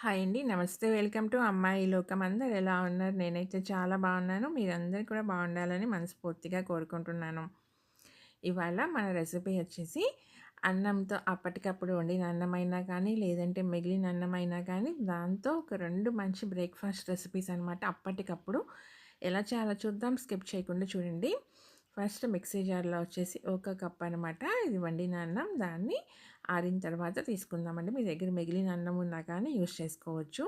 Hi అండి. నమస్తే. Welcome to అమ్మాయి లోకం. అందరూ ఎలా ఉన్నారు? నేనైతే చాలా బాగున్నాను. మీరందరూ కూడా బాగుండాలని మనస్ఫూర్తిగా కోరుకుంటున్నాను. ఇవాళ మన రెసిపీ వచ్చేసి అన్నంతో అప్పటికప్పుడు వండిన అన్నమైనా కానీ, లేదంటే మిగిలిన అన్నమైనా కానీ, దాంతో ఒక 2 మంచి బ్రేక్‌ఫాస్ట్ రెసిపీస్ అనమాట. అప్పటికప్పుడు ఎలా చేయాలో చూద్దాం. స్కిప్ చేయకుండా చూడండి. ఫస్ట్ మిక్సీ జార్‌లో వచ్చేసి ఒక కప్ అనమాట. ఇది వండిన అన్నం. దాన్ని ఆరిన తర్వాత తీసుకుందామండి. మీ దగ్గర మిగిలిన అన్నం ఉన్నా కానీ యూజ్ చేసుకోవచ్చు.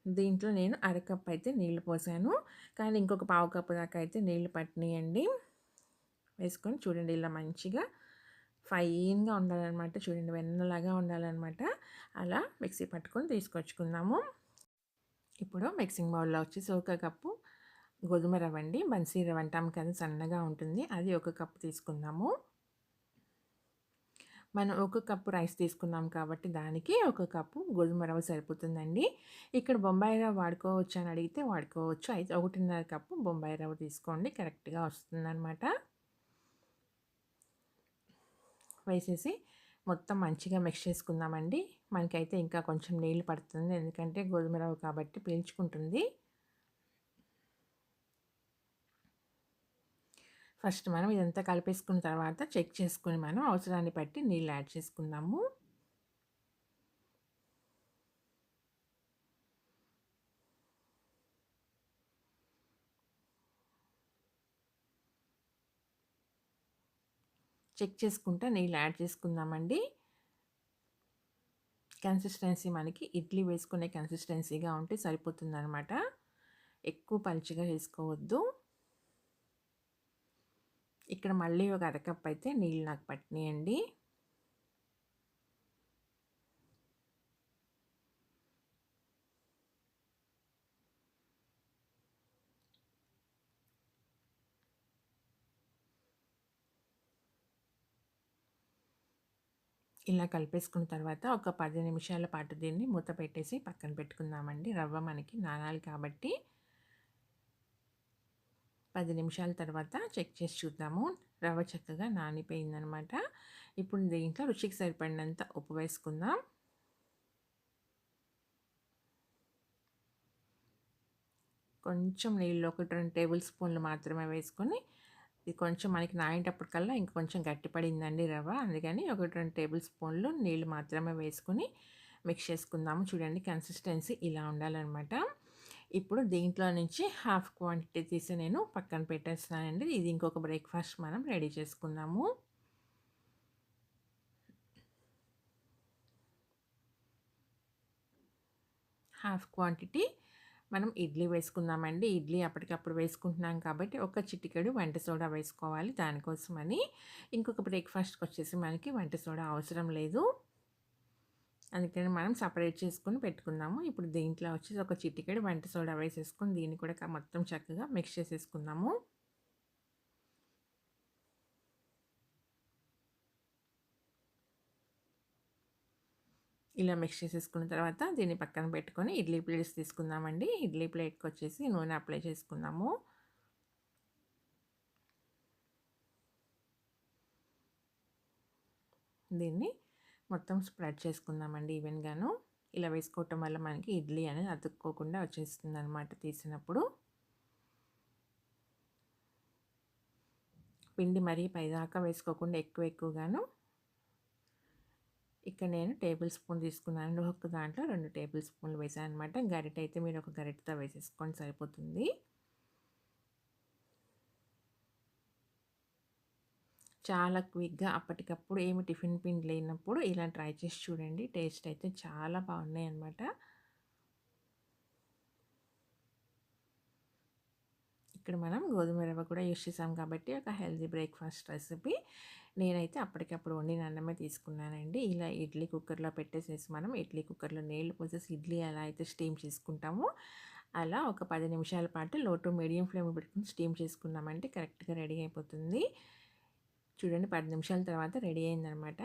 దీంట్లో నేను అరకప్ అయితే నీళ్లు పోసాను. కానీ ఇంకొక పావు కప్పు దాకా అయితే నీళ్లు పట్టినియండి. వేసుకొని చూడండి ఇలా మంచిగా ఫైన్‌గా ఉండాలనమాట. చూడండి వెన్నలాగా ఉండాలనమాట. అలా మిక్సీ పట్టుకొని తీసుకొచ్చుకుందాము. ఇప్పుడు మిక్సింగ్ బౌల్‌లో వచ్చేసి ఒక కప్పు గోధుమ రవ్వ అండి. బన్సీ రవ్వ అంటాం కదా సన్నగా ఉంటుంది. అది ఒక కప్పు తీసుకుందాము. మనం ఒక కప్పు రైస్ తీసుకున్నాం కాబట్టి దానికి ఒక కప్పు గోధుమ రవ్వ సరిపోతుందండి. ఇక్కడ బొంబాయి రవ్వ వాడుకోవచ్చా అని అడిగితే వాడుకోవచ్చు. అయితే 1.5 కప్పు బొంబాయి రవ్వ తీసుకోండి కరెక్ట్‌గా వస్తుందనమాట. వేసేసి మొత్తం మంచిగా మిక్స్ చేసుకుందామండి. మనకైతే ఇంకా కొంచెం నీళ్ళు పడుతుంది. ఎందుకంటే గోధుమ రవ్వ కాబట్టి పీల్చుకుంటుంది. ఫస్ట్ మనం ఇదంతా కలిపేసుకున్న తర్వాత చెక్ చేసుకొని మనం అవసరాన్ని బట్టి నీళ్ళు యాడ్ చేసుకుందాము. చెక్ చేసుకుంటా నీళ్ళు యాడ్ చేసుకుందామండి. కన్సిస్టెన్సీ మనకి ఇడ్లీ వేసుకునే కన్సిస్టెన్సీగా ఉంటే సరిపోతుందనమాట. ఎక్కువ పలుచగా చేసుకోవద్దు. ఇక్కడ మళ్ళీ ఒక అరకప్ అయితే నీళ్ళు నాకు పట్టినాయండి. ఇలా కలిపేసుకున్న తర్వాత ఒక 10 నిమిషాల పాటు దీన్ని మూత పెట్టేసి పక్కన పెట్టుకుందామండి. రవ్వ మనకి నానాలి కాబట్టి 10 నిమిషాల తర్వాత చెక్ చేసి చూద్దాము. రవ్వ చక్కగా నానిపోయిందనమాట. ఇప్పుడు దీంట్లో రుచికి సరిపడినంత ఉప్పు వేసుకుందాం. కొంచెం నీళ్ళు ఒక 2 టేబుల్ స్పూన్లు మాత్రమే వేసుకొని, ఇది కొంచెం మనకి నానేటప్పటికల్లా ఇంకొంచెం గట్టిపడిందండి రవ్వ. అందుకని ఒక 2 టేబుల్ స్పూన్లు నీళ్ళు మాత్రమే వేసుకొని మిక్స్ చేసుకుందాము. చూడండి కన్సిస్టెన్సీ ఇలా ఉండాలనమాట. ఇప్పుడు దీంట్లో నుంచి హాఫ్ క్వాంటిటీ తీసి నేను పక్కన పెట్టేస్తున్నానండి. ఇది ఇంకొక బ్రేక్‌ఫాస్ట్ మనం రెడీ చేసుకుందాము. హాఫ్ క్వాంటిటీ మనం ఇడ్లీ వేసుకుందామండి. ఇడ్లీ అప్పటికప్పుడు వేసుకుంటున్నాం కాబట్టి ఒక చిటికెడు వంట సోడా వేసుకోవాలి. దానికోసమని ఇంకొక బ్రేక్‌ఫాస్ట్‌కి వచ్చేసి మనకి వంట సోడా అవసరం లేదు. అందుకని మనం సెపరేట్ చేసుకొని పెట్టుకుందాము. ఇప్పుడు దీంట్లో వచ్చేసి ఒక చిటికెడు వంట సోడా వేసేసుకొని దీన్ని కూడా మొత్తం చక్కగా మిక్స్ చేసేసుకుందాము. ఇలా మిక్స్ చేసేసుకున్న తర్వాత దీన్ని పక్కన పెట్టుకొని ఇడ్లీ ప్లేట్స్ తీసుకుందామండి. ఇడ్లీ ప్లేట్‌కి వచ్చేసి నూనె అప్లై చేసుకుందాము. దీన్ని మొత్తం స్ప్రెడ్ చేసుకుందామండి ఈవెన్‌గాను. ఇలా వేసుకోవటం వల్ల మనకి ఇడ్లీ అనేది అతుక్కోకుండా వచ్చేస్తుందనమాట తీసినప్పుడు. పిండి మరీ పైదాకా వేసుకోకుండా ఎక్కువగాను ఇక్కడ నేను టేబుల్ స్పూన్ తీసుకున్నాను. ఒక దాంట్లో 2 టేబుల్ స్పూన్లు వేసాననమాట. గరిటె అయితే మీరు ఒక గరిటెతో వేసేసుకోండి సరిపోతుంది. చాలా క్విక్‌గా అప్పటికప్పుడు ఏమి టిఫిన్ పిండి లేనప్పుడు ఇలా ట్రై చేసి చూడండి. టేస్ట్ అయితే చాలా బాగున్నాయన్నమాట. ఇక్కడ మనం గోధుమ రవ్వ కూడా యూజ్ చేసాం కాబట్టి ఒక హెల్తీ బ్రేక్‌ఫాస్ట్ రెసిపీ. నేనైతే అప్పటికప్పుడు వండిన అన్నమే తీసుకున్నానండి. ఇలా ఇడ్లీ కుక్కర్‌లో పెట్టేసేసి మనం ఇడ్లీ కుక్కర్‌లో నీళ్లు పోసేసి ఇడ్లీ ఎలా అయితే స్టీమ్ చేసుకుంటామో అలా ఒక 10 నిమిషాల పాటు లో టు మీడియం ఫ్లేమ్‌లో పెట్టుకొని స్టీమ్ చేసుకున్నామంటే కరెక్ట్‌గా రెడీ అయిపోతుంది. చూడండి 10 నిమిషాల తర్వాత రెడీ అయిందనమాట.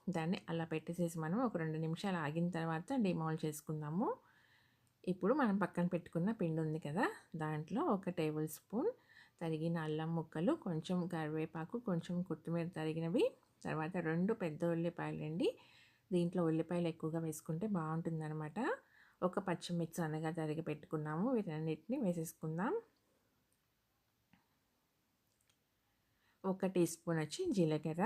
దాన్ని అలా పెట్టేసేసి మనం ఒక 2 నిమిషాలు ఆగిన తర్వాత డిమౌల్డ్ చేసుకుందాము. ఇప్పుడు మనం పక్కన పెట్టుకున్న పిండి ఉంది కదా! దాంట్లో ఒక టేబుల్ స్పూన్ తరిగిన అల్లం ముక్కలు, కొంచెం కరివేపాకు, కొంచెం కొత్తిమీర తరిగినవి, తర్వాత 2 పెద్ద ఉల్లిపాయలండి, దీంట్లో ఉల్లిపాయలు ఎక్కువగా వేసుకుంటే బాగుంటుందన్నమాట. ఒక పచ్చిమిర్చి సన్నగా తరిగి పెట్టుకున్నాము. వీటన్నిటిని వేసేసుకుందాం. ఒక టీ స్పూన్ వచ్చి జీలకర్ర,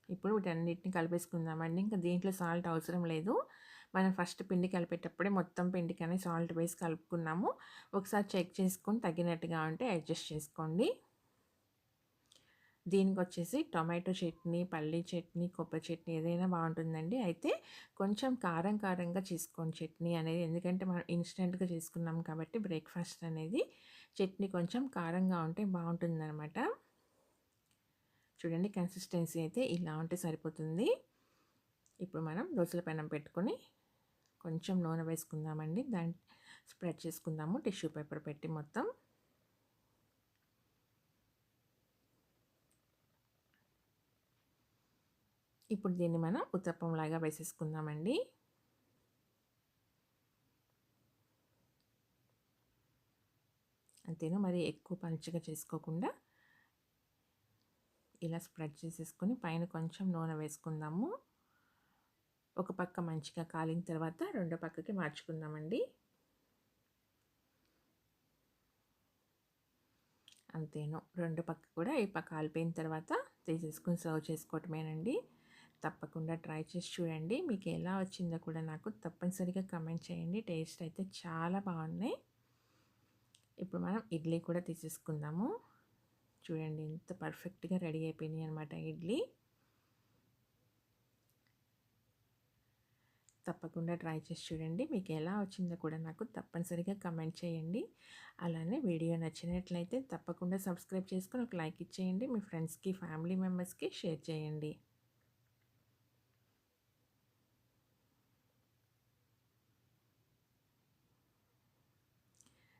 ఇప్పుడు వీటన్నిటిని కలిపేసుకుందామండి. ఇంకా దీంట్లో సాల్ట్ అవసరం లేదు. మనం ఫస్ట్ పిండి కలిపేటప్పుడే మొత్తం పిండికనే సాల్ట్ వేసి కలుపుకున్నాము. ఒకసారి చెక్ చేసుకొని తగినట్టుగా ఉంటే అడ్జస్ట్ చేసుకోండి. దీనికొచ్చేసి టొమాటో చట్నీ, పల్లీ చట్నీ, కొబ్బరి చట్నీ ఏదైనా బాగుంటుందండి. అయితే కొంచెం కారం కారంగా చేసుకోండి చట్నీ అనేది. ఎందుకంటే మనం ఇన్స్టెంట్‌గా చేసుకున్నాం కాబట్టి బ్రేక్‌ఫాస్ట్ అనేది చట్నీ కొంచెం కారంగా ఉంటే బాగుంటుందనమాట. చూడండి కన్సిస్టెన్సీ అయితే ఇలా ఉంటే సరిపోతుంది. ఇప్పుడు మనం దోసల పెనం పెట్టుకొని కొంచెం నూనె వేసుకుందామండి. దాన్ని స్ప్రెడ్ చేసుకుందాము టిష్యూ పేపర్ పెట్టి మొత్తం. ఇప్పుడు దీన్ని మనం ఉత్తప్పంలాగా వేసేసుకుందామండి. అంతేనా, మరి ఎక్కువ పలుచగా చేసుకోకుండా ఇలా స్ప్రెడ్ చేసేసుకొని పైన కొంచెం నూనె వేసుకుందాము. ఒక పక్క మంచిగా కాలిన తర్వాత రెండో పక్కకి మార్చుకుందామండి. అంతేను, రెండు పక్క కూడా ఈ పక్క కాలిపోయిన తర్వాత తీసేసుకొని సర్వ్ చేసుకోవటమేనండి. తప్పకుండా ట్రై చేసి చూడండి. మీకు ఎలా వచ్చిందో కూడా నాకు తప్పనిసరిగా కమెంట్ చేయండి. టేస్ట్ అయితే చాలా బాగున్నాయి. ఇప్పుడు మనం ఇడ్లీ కూడా తీసేసుకుందాము. చూడండి ఎంత పర్ఫెక్ట్గా రెడీ అయిపోయినాయి అనమాట ఇడ్లీ. తప్పకుండా ట్రై చేసి చూడండి. మీకు ఎలా వచ్చిందో కూడా నాకు తప్పనిసరిగా కమెంట్ చేయండి. అలానే వీడియో నచ్చినట్లయితే తప్పకుండా సబ్స్క్రైబ్ చేసుకొని ఒక లైక్ ఇచ్చేయండి. మీ ఫ్రెండ్స్కి, ఫ్యామిలీ మెంబర్స్కి షేర్ చేయండి.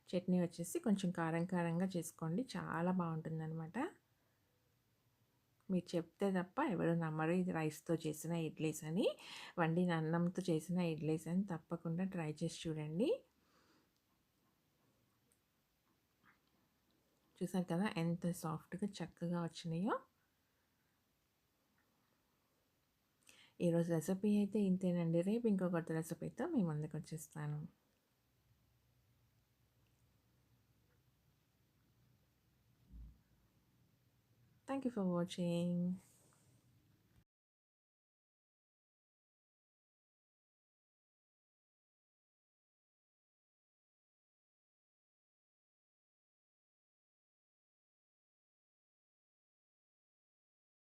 చట్నీ వచ్చేసి కొంచెం కారం కారంగా చేసుకోండి, చాలా బాగుంటుందన్నమాట. మీరు చెప్తే తప్ప ఎవరు నమ్మరు ఇది రైస్తో చేసిన ఇడ్లీస్ అని. వండిన అన్నంతో చేసిన ఇడ్లీస్ అని. తప్పకుండా ట్రై చేసి చూడండి. చూసారు కదా ఎంత సాఫ్ట్గా చక్కగా వచ్చినాయో. ఈరోజు రెసిపీ అయితే ఇంతేనండి. రేపు ఇంకో కొత్త రెసిపీతో మీ ముందుకు వచ్చేస్తాను. Thank you for watching.